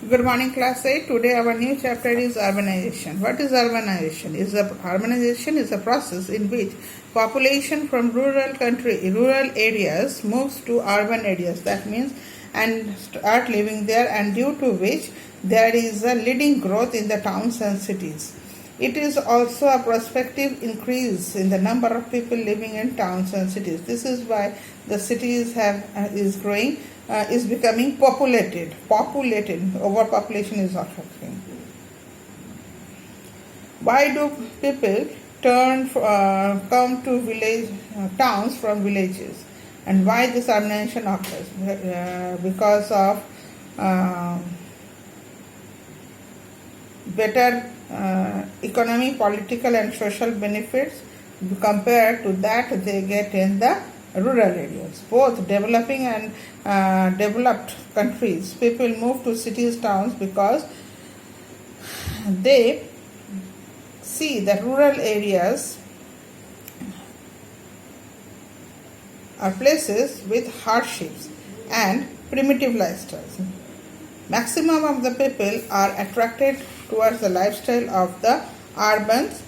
Good morning, class 8. Today our new chapter is urbanization. What is urbanization? Urbanization is a process in which population from rural areas moves to urban areas. That means and start living there, and due to which there is a leading growth in the towns and cities. It is also a prospective increase in the number of people living in towns and cities. This is why the cities is becoming populated. Overpopulation is occurring. Why do people come to towns from villages, and why this urbanization occurs? Because of better economic, political and social benefits compared to that they get in the rural areas. Both developing and developed countries, people move to cities, towns because they see that rural areas are places with hardships and primitive lifestyles. Maximum of the people are attracted towards the lifestyle of the urbans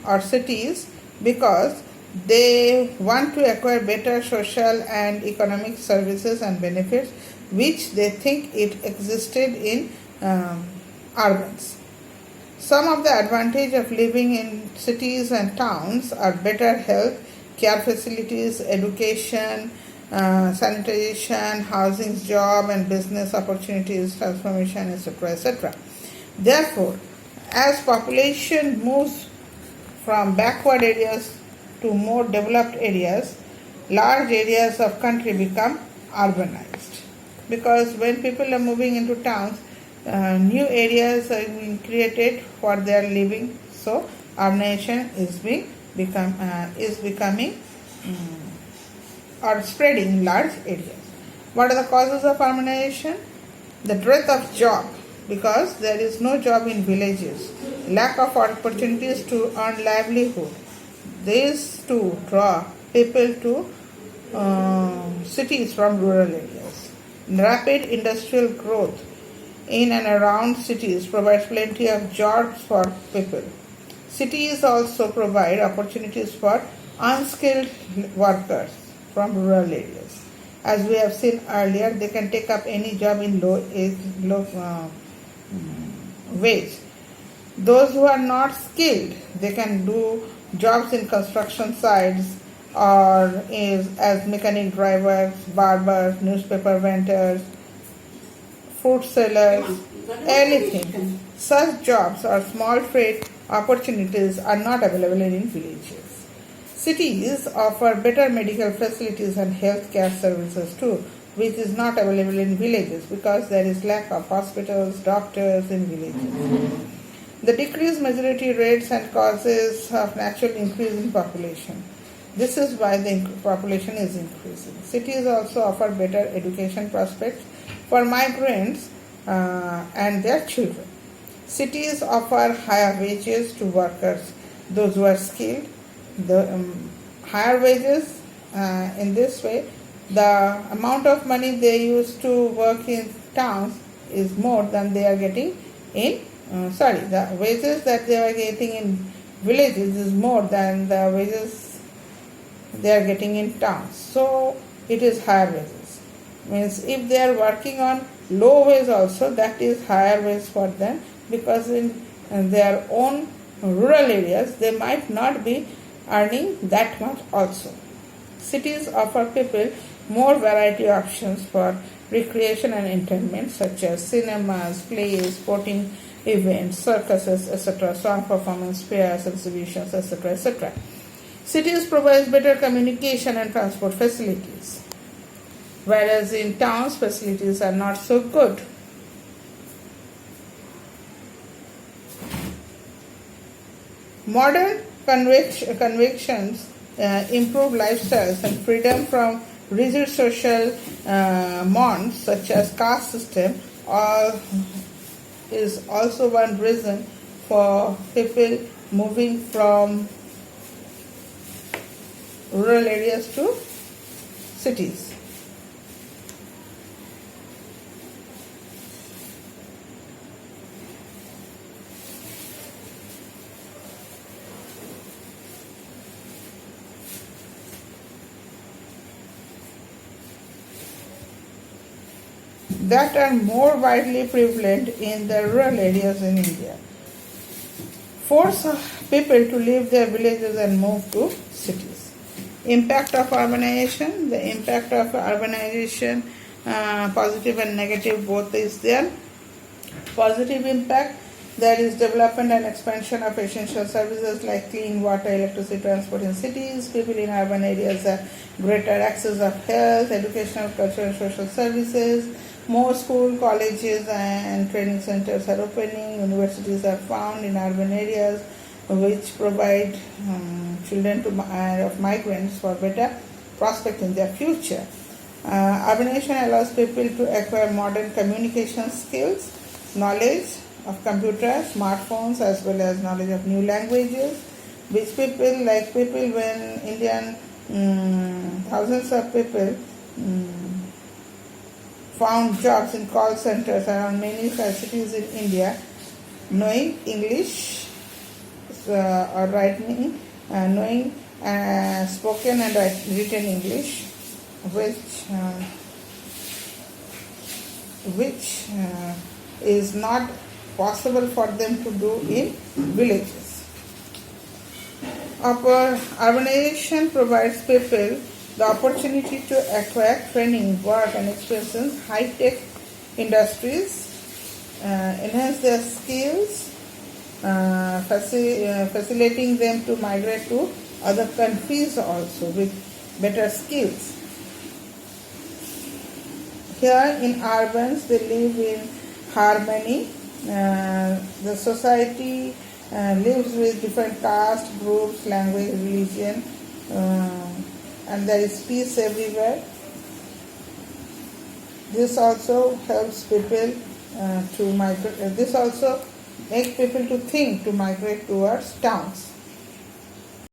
or cities because they want to acquire better social and economic services and benefits which they think it existed in urbans. Some of the advantage of living in cities and towns are better health, care facilities, education, sanitation, housing, job and business opportunities, transformation, etc., etc. Therefore, as population moves from backward areas to more developed areas, large areas of country become urbanized. Because when people are moving into towns, new areas are being created for their living. So urbanization is becoming or spreading in large areas. What are the causes of urbanization? The dearth of job, because there is no job in villages, lack of opportunities to earn livelihood. These two draw people to cities from rural areas. Rapid industrial growth in and around cities provides plenty of jobs for people. Cities also provide opportunities for unskilled workers from rural areas. As we have seen earlier, they can take up any job in low wage. Those who are not skilled, they can do jobs in construction sites or as mechanic drivers, barbers, newspaper vendors, fruit sellers, anything. Such jobs or small trade opportunities are not available in villages. Cities offer better medical facilities and health care services too, which is not available in villages because there is lack of hospitals, doctors in villages. The decreased majority rates and causes of natural increase in population. This is why the population is increasing. Cities also offer better education prospects for migrants and their children. Cities offer higher wages to workers, those who are skilled. The higher wages in this way, the amount of money they used to work in towns is more than they are getting in the wages that they are getting in villages is more than the wages they are getting in towns. So it is higher wages. Means if they are working on low wage also, that is higher wage for them, because in their own rural areas they might not be earning that much also. Cities offer people more variety options for recreation and entertainment, such as cinemas, plays, sporting events, circuses, etc., song performance, fairs, exhibitions, etc., etc. Cities provide better communication and transport facilities, whereas in towns facilities are not so good. Modern convictions, improved lifestyles and freedom from rigid social bonds such as caste system is also one reason for people moving from rural areas to cities. that are more widely prevalent in the rural areas in India. Force people to leave their villages and move to cities. Impact of urbanization. The impact of urbanization, positive and negative both is there. Positive impact, there is development and expansion of essential services like clean water, electricity, transport in cities. People in urban areas have greater access of health, educational, cultural and social services. More school, colleges and training centers are opening. Universities are found in urban areas which provide children of migrants for better prospect in their future. Urbanization allows people to acquire modern communication skills, knowledge of computers, smartphones, as well as knowledge of new languages, which people, like people when Indian, thousands of people found jobs in call centers around many cities in India, knowing English or writing, knowing spoken and written English, which is not possible for them to do in villages. Urbanization provides people the opportunity to acquire training, work and experience in high-tech industries, enhance their skills, facilitating them to migrate to other countries also with better skills. Here in urbans, they live in harmony. The society lives with different caste, groups, language, religion, and there is peace everywhere. This also helps people to migrate. This also makes people to think to migrate towards towns.